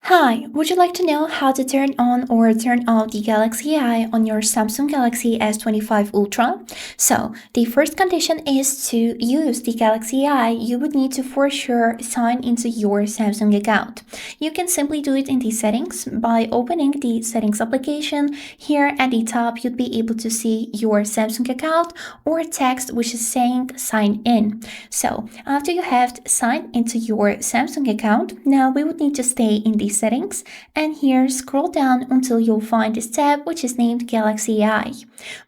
Hi, would you like to know how to turn on or turn off the Galaxy AI on your Samsung Galaxy S25 Ultra? So, the first condition is to use the Galaxy AI, you would need to for sure sign into your Samsung account. You can simply do it in the settings by opening the settings application. Here at the top, you'd be able to see your Samsung account or text which is saying sign in. So, after you have signed into your Samsung account, now we would need to stay in the settings, and here scroll down until you'll find this tab which is named Galaxy AI.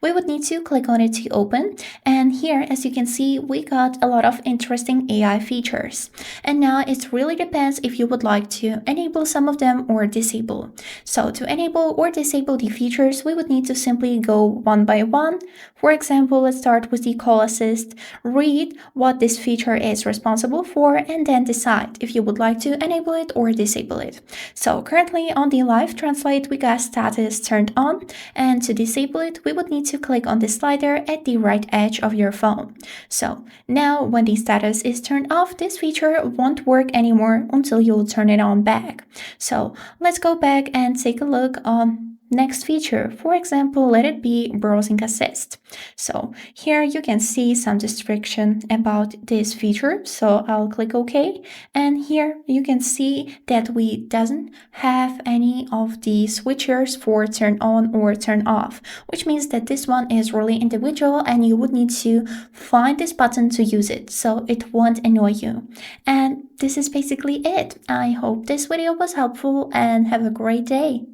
We would need to click on it to open, and here as you can see we got a lot of interesting AI features. And now it really depends if you would like to enable some of them or disable. So to enable or disable the features, we would need to simply go one by one. For example, let's start with the call assist, read what this feature is responsible for, and then decide if you would like to enable it or disable it. So currently on the live translate, we got status turned on, and to disable it, we would need to click on the slider at the right edge of your phone. So now when the status is turned off, this feature won't work anymore until you'll turn it on back. So let's go back and take a look on next feature. For example, let it be browsing assist. So here you can see some description about this feature. So I'll click OK. And here you can see that we doesn't have any of the switchers for turn on or turn off, which means that this one is really individual and you would need to find this button to use it so it won't annoy you. And this is basically it. I hope this video was helpful and have a great day.